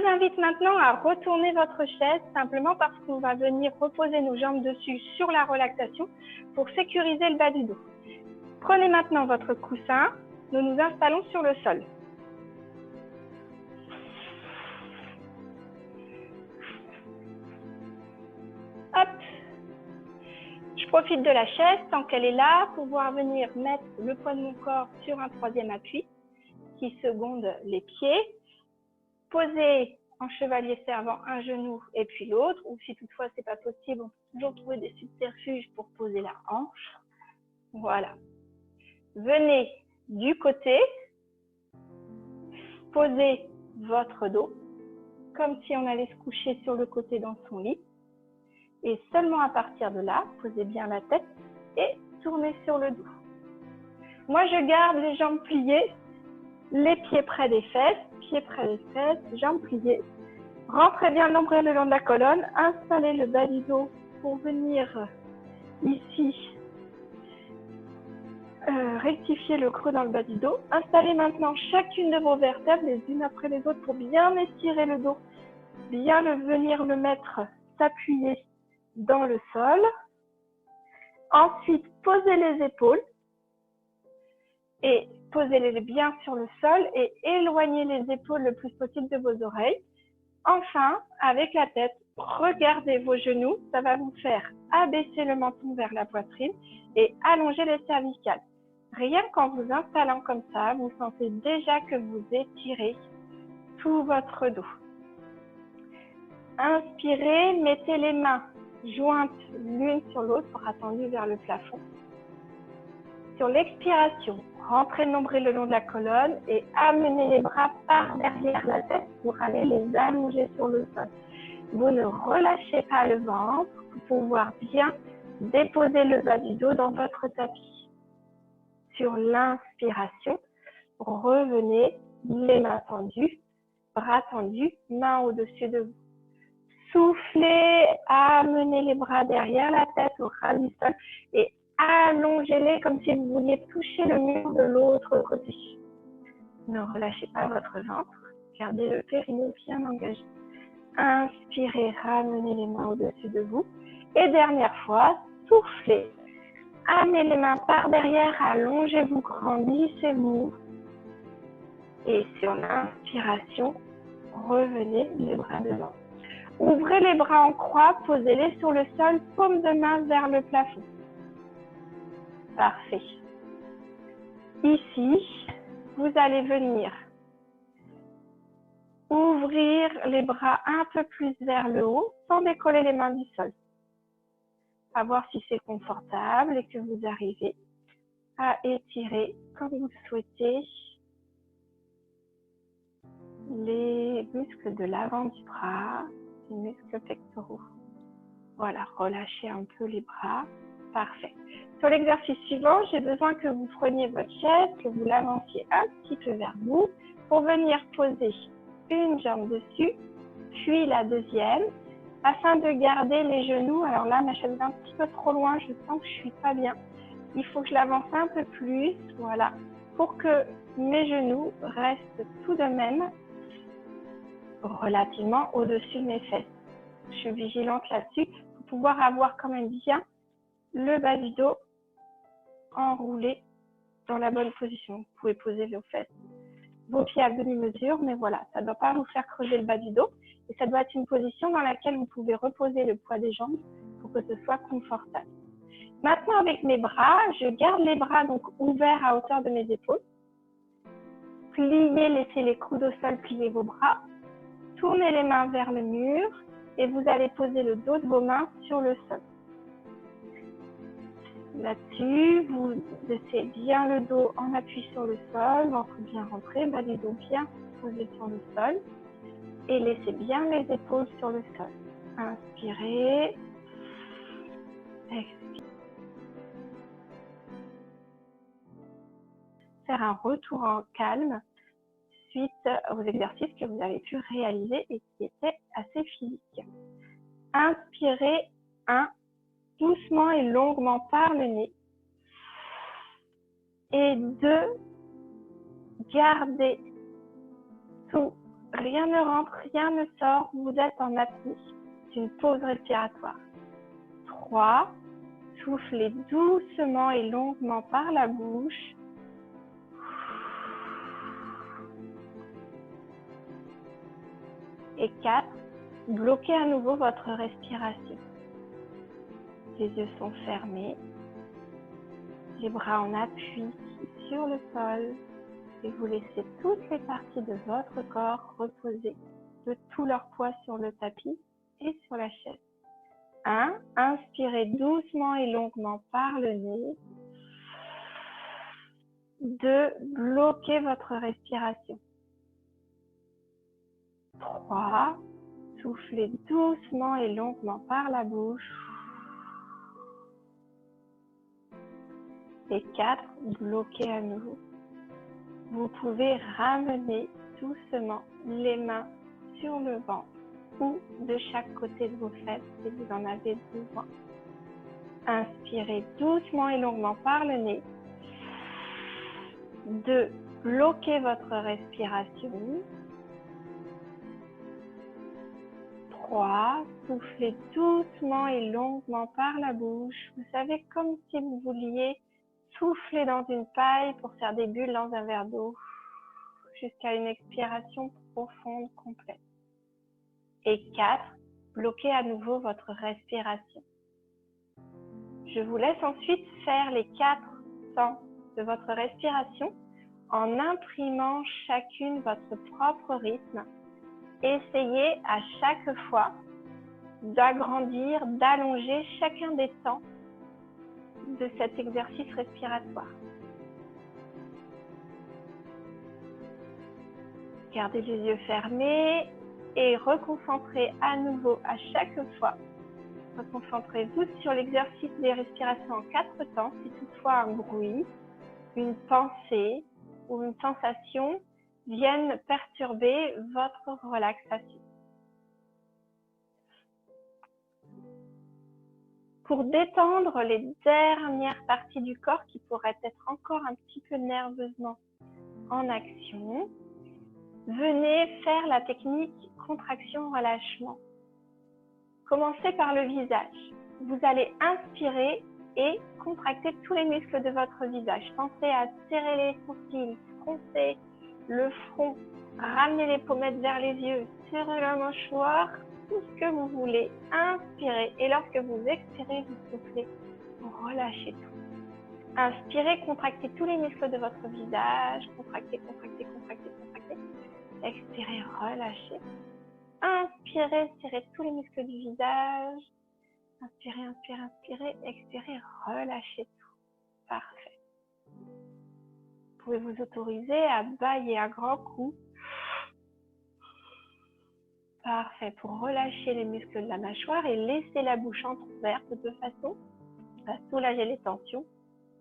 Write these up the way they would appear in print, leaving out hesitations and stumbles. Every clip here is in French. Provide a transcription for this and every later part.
invite maintenant à retourner votre chaise simplement parce qu'on va venir reposer nos jambes dessus sur la relaxation pour sécuriser le bas du dos. Prenez maintenant votre coussin, nous nous installons sur le sol. Hop. Je profite de la chaise tant qu'elle est là pour pouvoir venir mettre le poids de mon corps sur un troisième appui qui seconde les pieds. Poser en chevalier servant un genou et puis l'autre, ou si toutefois c'est pas possible, on peut toujours trouver des subterfuges pour poser la hanche. Voilà. Venez du côté, posez votre dos, comme si on allait se coucher sur le côté dans son lit. Et seulement à partir de là, posez bien la tête et tournez sur le dos. Moi, je garde les jambes pliées, les pieds près des fesses, pieds près des fesses, jambes pliées. Rentrez bien le nombril le long de la colonne, installez le bas du dos pour venir ici rectifier le creux dans le bas du dos. Installez maintenant chacune de vos vertèbres les unes après les autres pour bien étirer le dos, bien venir le mettre s'appuyer dans le sol. Ensuite, posez les épaules et posez-les bien sur le sol et éloignez les épaules le plus possible de vos oreilles. Enfin, avec la tête, regardez vos genoux, ça va vous faire abaisser le menton vers la poitrine et allonger les cervicales. Rien qu'en vous installant comme ça, vous sentez déjà que vous étirez tout votre dos. Inspirez, mettez les mains jointes l'une sur l'autre, bras tendus vers le plafond. Sur l'expiration, rentrez le nombril le long de la colonne et amenez les bras par derrière la tête pour aller les allonger sur le sol. Vous ne relâchez pas le ventre pour pouvoir bien déposer le bas du dos dans votre tapis. Sur l'inspiration, revenez les mains tendues, bras tendus, mains au-dessus de vous. Soufflez, amenez les bras derrière la tête au ras du sol et allongez-les comme si vous vouliez toucher le mur de l'autre côté. Ne relâchez pas votre ventre, gardez le périnée bien engagé. Inspirez, ramenez les mains au-dessus de vous. Et dernière fois, soufflez. Amenez les mains par derrière, allongez-vous, grandissez-vous. Et sur l'inspiration, revenez les bras devant. Ouvrez les bras en croix, posez-les sur le sol, paume de main vers le plafond. Parfait. Ici, vous allez venir ouvrir les bras un peu plus vers le haut, sans décoller les mains du sol. À voir si c'est confortable et que vous arrivez à étirer comme vous le souhaitez les muscles de l'avant du bras, les muscles pectoraux. Voilà, relâchez un peu les bras. Parfait. Sur l'exercice suivant, j'ai besoin que vous preniez votre chaise, que vous l'avanciez un petit peu vers vous pour venir poser une jambe dessus, puis la deuxième, afin de garder les genoux. Alors là, ma chaise est un petit peu trop loin, je sens que je suis pas bien. Il faut que je l'avance un peu plus, voilà, pour que mes genoux restent tout de même relativement au-dessus de mes fesses. Je suis vigilante là-dessus pour pouvoir avoir quand même bien le bas du dos enroulé dans la bonne position. Vous pouvez poser vos fesses, vos pieds à demi-mesure, mais voilà, ça ne doit pas vous faire creuser le bas du dos et ça doit être une position dans laquelle vous pouvez reposer le poids des jambes pour que ce soit confortable. Maintenant, avec mes bras, je garde les bras donc ouverts à hauteur de mes épaules. Pliez, laissez les coudes au sol, pliez vos bras. Tournez les mains vers le mur et vous allez poser le dos de vos mains sur le sol. Là-dessus, vous laissez bien le dos en appui sur le sol, ventre bien rentré, bas du dos bien posé sur le sol et laissez bien les épaules sur le sol. Inspirez, expirez. Faire un retour en calme suite aux exercices que vous avez pu réaliser et qui étaient assez physiques. Inspirez 1, doucement et longuement par le nez. Et 2, gardez sous Rien ne rentre, rien ne sort, vous êtes en apnée. C'est une pause respiratoire. 3. Soufflez doucement et longuement par la bouche. Et 4. Bloquez à nouveau votre respiration. Les yeux sont fermés. Les bras en appui sur le sol. Et vous laissez toutes les parties de votre corps reposer de tout leur poids sur le tapis et sur la chaise. 1. Inspirez doucement et longuement par le nez. 2. Bloquez votre respiration. 3. Soufflez doucement et longuement par la bouche. Et 4. Bloquez à nouveau. Vous pouvez ramener doucement les mains sur le ventre ou de chaque côté de vos fesses si vous en avez besoin. Inspirez doucement et longuement par le nez. 2. Bloquez votre respiration. 3. Soufflez doucement et longuement par la bouche. Vous savez, comme si vous vouliez souffler dans une paille pour faire des bulles dans un verre d'eau jusqu'à une expiration profonde, complète. Et 4. Bloquez à nouveau votre respiration. Je vous laisse ensuite faire les 4 temps de votre respiration en imprimant chacune votre propre rythme. Essayez à chaque fois d'agrandir, d'allonger chacun des temps de cet exercice respiratoire. Gardez les yeux fermés et reconcentrez à nouveau à chaque fois. Reconcentrez-vous sur l'exercice des respirations en 4 temps. Si toutefois un bruit, une pensée ou une sensation viennent perturber votre relaxation. Pour détendre les dernières parties du corps qui pourraient être encore un petit peu nerveusement en action, venez faire la technique contraction-relâchement. Commencez par le visage. Vous allez inspirer et contracter tous les muscles de votre visage. Pensez à serrer les sourcils, froncer le front, ramener les pommettes vers les yeux, serrer la mâchoire, tout ce que vous voulez. Inspirez et lorsque vous expirez, vous soufflez. Vous relâchez tout. Inspirez, contractez tous les muscles de votre visage. Contractez, contractez, contractez, contractez. Expirez, relâchez. Inspirez, serrez tous les muscles du visage. Inspirez, inspirez, inspirez. Expirez, relâchez tout. Parfait. Vous pouvez vous autoriser à bâiller à grands coups. Parfait. Pour relâcher les muscles de la mâchoire et laisser la bouche entrouverte de façon à soulager les tensions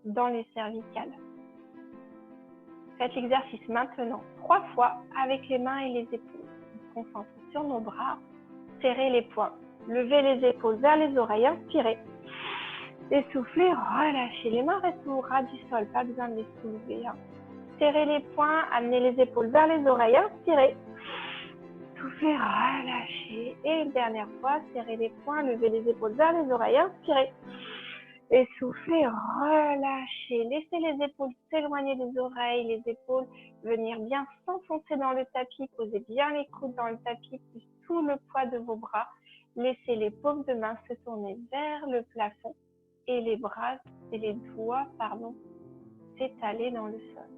dans les cervicales. Faites l'exercice maintenant 3 fois avec les mains et les épaules. On se concentre sur nos bras. Serrez les poings. Levez les épaules vers les oreilles. Inspirez. Et soufflez. Relâchez. Les mains restent au ras du sol. Pas besoin de les soulever. Serrez les poings. Amenez les épaules vers les oreilles. Inspirez. Soufflez. Relâchez. Et une dernière fois. Serrez les poings. Levez les épaules vers les oreilles. Inspirez. Et soufflez, relâchez. Laissez les épaules s'éloigner des oreilles, les épaules venir bien s'enfoncer dans le tapis. Posez bien les coudes dans le tapis, plus tout le poids de vos bras. Laissez les paumes de main se tourner vers le plafond et les bras et les doigts, s'étaler dans le sol.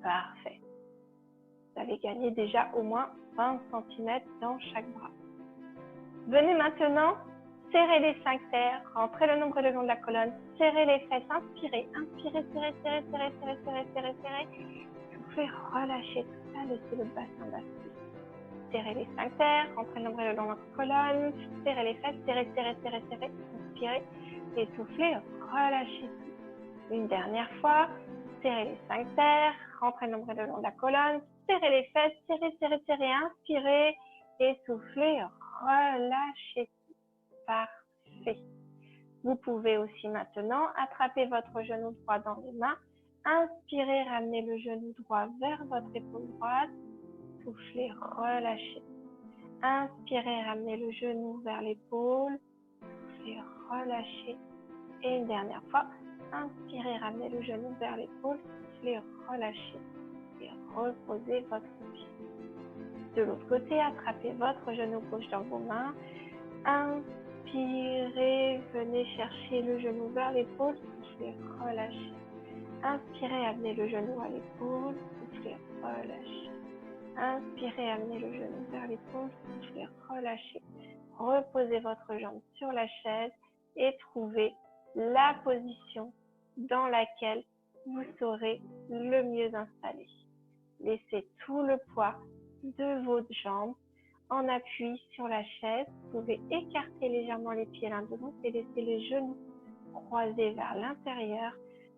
Parfait. Vous avez gagné déjà au moins 20 cm dans chaque bras. Venez maintenant. Serrez les sphincters, rentrez le nombril le long de la colonne, serrez les fesses, inspirez, inspirez, serrez, serrez, serrez, serrez, serrez, serrez, serrez. Soufflez, relâchez tout ça, laissez le bassin basculer. Serrez les sphincters, rentrez le nombril le long de la colonne, serrez les fesses, serrez, serrez, serrez, serrez, inspirez et soufflez, relâchez tout. Une dernière fois, serrez les sphincters, rentrez le nombril le long de la colonne, serrez les fesses, serrez, serrez, serrez, inspirez et soufflez, relâchez tout. Parfait. Vous pouvez aussi maintenant attraper votre genou droit dans les mains. Inspirez, ramenez le genou droit vers votre épaule droite. soufflez, relâchez. Inspirez, ramenez le genou vers l'épaule, soufflez, relâchez. Et une dernière fois, inspirez, ramenez le genou vers l'épaule, soufflez, relâchez. Et reposez votre pied. De l'autre côté, attrapez votre genou gauche dans vos mains. Inspirez, venez chercher le genou vers l'épaule, soufflez, relâchez. Inspirez, amenez le genou à l'épaule, soufflez, relâchez. Inspirez, amenez le genou vers l'épaule, soufflez, relâchez. Reposez votre jambe sur la chaise et trouvez la position dans laquelle vous serez le mieux installé. Laissez tout le poids de vos jambes en appui sur la chaise. Vous pouvez écarter légèrement les pieds l'un de l'autre et laisser les genoux croisés vers l'intérieur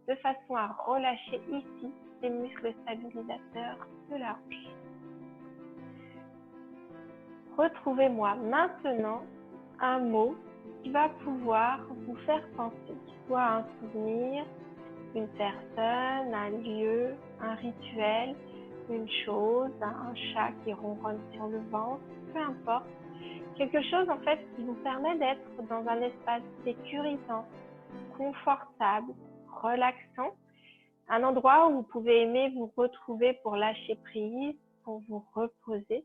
de façon à relâcher ici les muscles stabilisateurs de la hanche. Retrouvez-moi maintenant un mot qui va pouvoir vous faire penser, soit à un souvenir, une personne, un lieu, un rituel, une chose, un chat qui ronronne sur le ventre, peu importe. Quelque chose en fait qui vous permet d'être dans un espace sécurisant, confortable, relaxant, un endroit où vous pouvez aimer vous retrouver pour lâcher prise, pour vous reposer.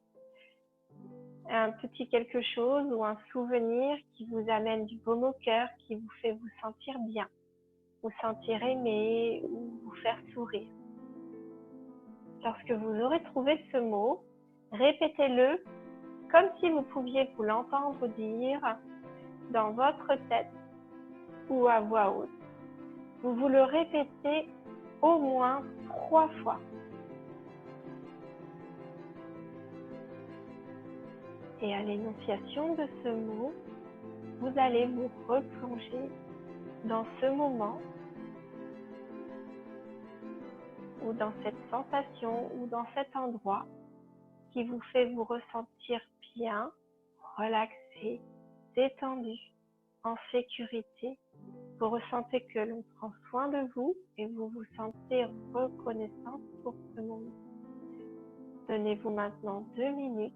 Un petit quelque chose ou un souvenir qui vous amène du baume au cœur, qui vous fait vous sentir bien, vous sentir aimé ou vous faire sourire. Lorsque vous aurez trouvé ce mot, répétez-le comme si vous pouviez vous l'entendre dire dans votre tête ou à voix haute. Vous vous le répétez au moins 3 fois. Et à l'énonciation de ce mot, vous allez vous replonger dans ce moment ou dans cette sensation ou dans cet endroit qui vous fait vous ressentir bien, relaxé, détendu, en sécurité. Vous ressentez que l'on prend soin de vous et vous vous sentez reconnaissant pour ce moment. Donnez-vous maintenant 2 minutes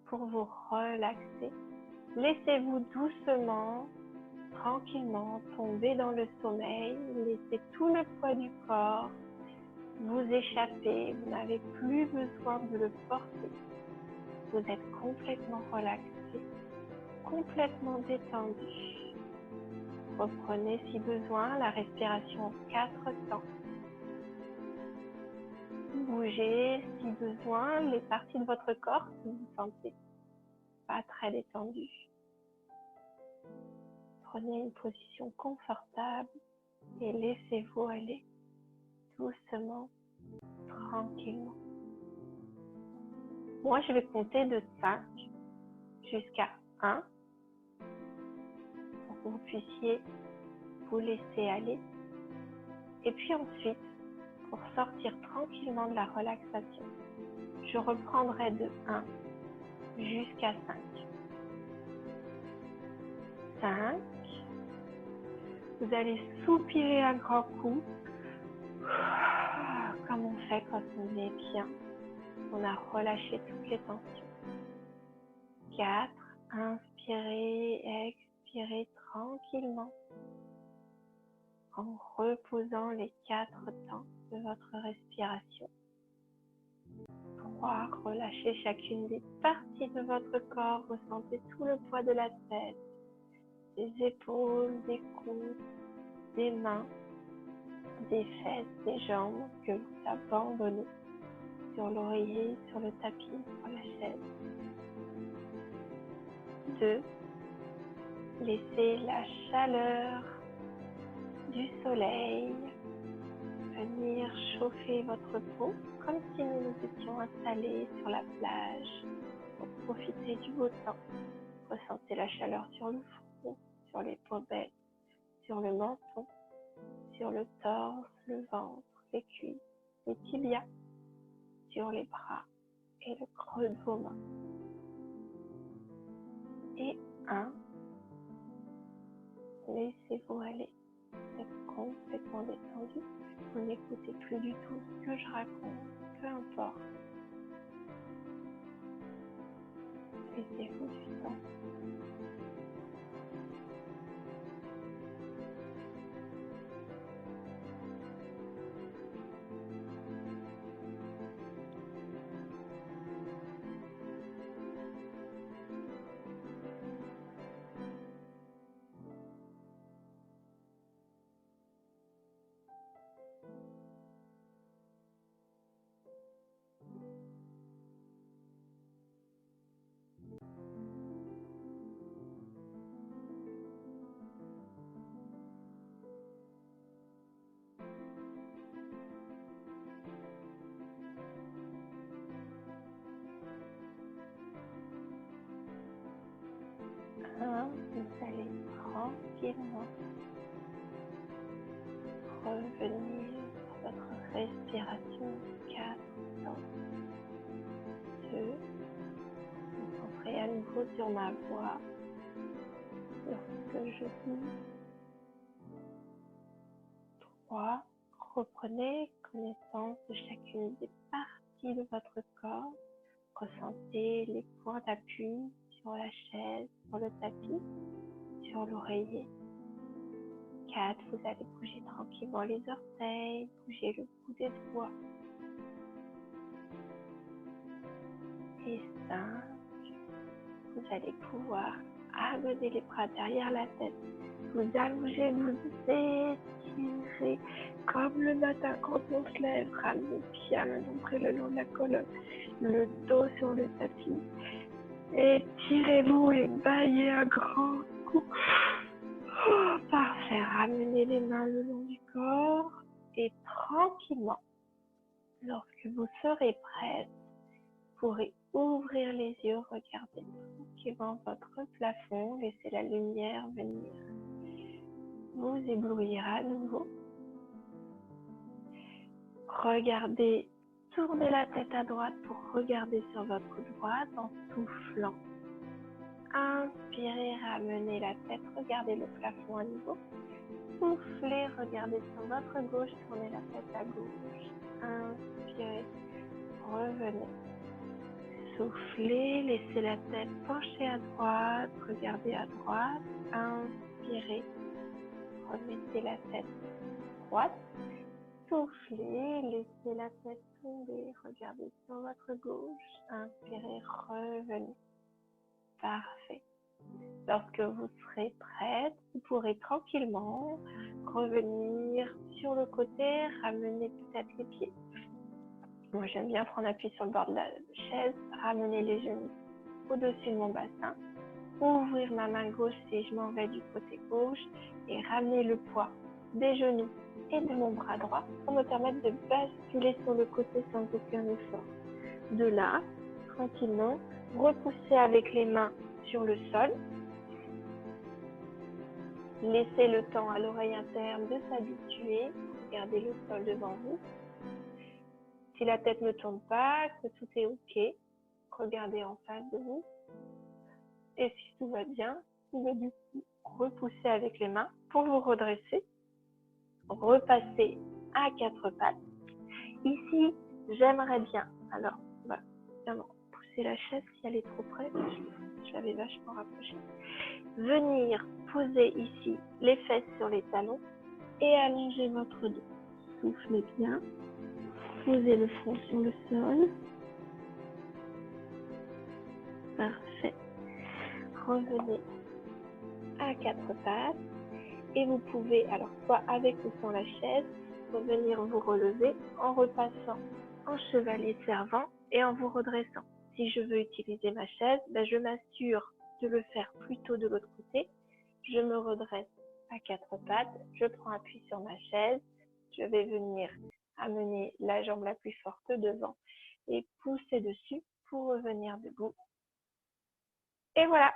pour vous relaxer. Laissez-vous doucement, tranquillement tomber dans le sommeil. Laissez tout le poids du corps vous échapper. Vous n'avez plus besoin de le porter. Vous êtes complètement relaxé, complètement détendu. Reprenez si besoin la respiration en 4 temps. Bougez si besoin les parties de votre corps que vous sentez pas très détendues. Prenez une position confortable et laissez-vous aller doucement, tranquillement. Moi, je vais compter de 5 jusqu'à 1 pour que vous puissiez vous laisser aller. Et puis ensuite, pour sortir tranquillement de la relaxation, je reprendrai de 1 jusqu'à 5. 5. Vous allez soupirer un grand coup, comme on fait quand on est bien. On a relâché toutes les tensions. 4. Inspirez, expirez tranquillement en reposant les 4 temps de votre respiration. 3. Relâchez chacune des parties de votre corps. Ressentez tout le poids de la tête, des épaules, des coudes, des mains, des fesses, des jambes que vous abandonnez sur l'oreiller, sur le tapis, sur la chaise. 2. Laissez la chaleur du soleil venir chauffer votre peau comme si nous nous étions installés sur la plage pour profiter du beau temps. Ressentez la chaleur sur le front, sur les pommettes, sur le menton, sur le torse, le ventre, les cuisses, les tibias, sur les bras et le creux de vos mains. Et 1. Laissez-vous aller. Vous êtes complètement détendu. Vous n'écoutez plus du tout ce que je raconte, peu importe. Laissez-vous du temps. Vous allez tranquillement revenir sur votre respiration. 4 temps. 2. Concentrez à nouveau sur ma voix, sur ce que je dis. 3. Reprenez connaissance de chacune des parties de votre corps. Ressentez les points d'appui sur la chaise, sur le tapis, sur l'oreiller. 4. Vous allez bouger tranquillement les orteils, bouger le bout des doigts. Et 5. Vous allez pouvoir amener les bras derrière la tête. Vous allongez, vous étirez comme le matin quand on se lève. Ramenez le pied à main nombril le long de la colonne, le dos sur le tapis. Étirez-vous et baillez à grands coups. Oh, parfait. Ramenez les mains le long du corps et tranquillement, lorsque vous serez prête, vous pourrez ouvrir les yeux, regarder tranquillement votre plafond, laissez la lumière venir vous éblouir à nouveau. Regardez, tournez la tête à droite pour regarder sur votre droite en soufflant. Inspirez, ramenez la tête, regardez le plafond à nouveau. Soufflez, regardez sur votre gauche, tournez la tête à gauche. Inspirez, revenez. Soufflez, laissez la tête pencher à droite, regardez à droite. Inspirez, remettez la tête droite. Soufflez, laissez la tête tomber, regardez sur votre gauche. Inspirez, revenez. Parfait. Lorsque vous serez prête, vous pourrez tranquillement revenir sur le côté, ramener peut-être les pieds. Moi, j'aime bien prendre appui sur le bord de la chaise, ramener les genoux au-dessus de mon bassin, ouvrir ma main gauche si je m'en vais du côté gauche et ramener le poids des genoux et de mon bras droit pour me permettre de basculer sur le côté sans aucun effort. De là, tranquillement, repoussez avec les mains sur le sol. Laissez le temps à l'oreille interne de s'habituer. Regardez le sol devant vous. Si la tête ne tourne pas, que tout est OK, regardez en face de vous. Et si tout va bien, vous pouvez du coup repousser avec les mains pour vous redresser. Repasser à 4 pattes. Ici, j'aimerais bien, alors, évidemment, pousser la chaise si elle est trop près, je l'avais vachement rapprochée. Venir poser ici les fesses sur les talons et allonger votre dos. Soufflez bien. Posez le front sur le sol. Parfait. Revenez à 4 pattes et vous pouvez, alors soit avec ou sans la chaise, revenir vous relever en repassant en chevalier servant et en vous redressant. Si je veux utiliser ma chaise, je m'assure de le faire plutôt de l'autre côté. Je me redresse à 4 pattes, je prends appui sur ma chaise, je vais venir amener la jambe la plus forte devant et pousser dessus pour revenir debout. Et voilà,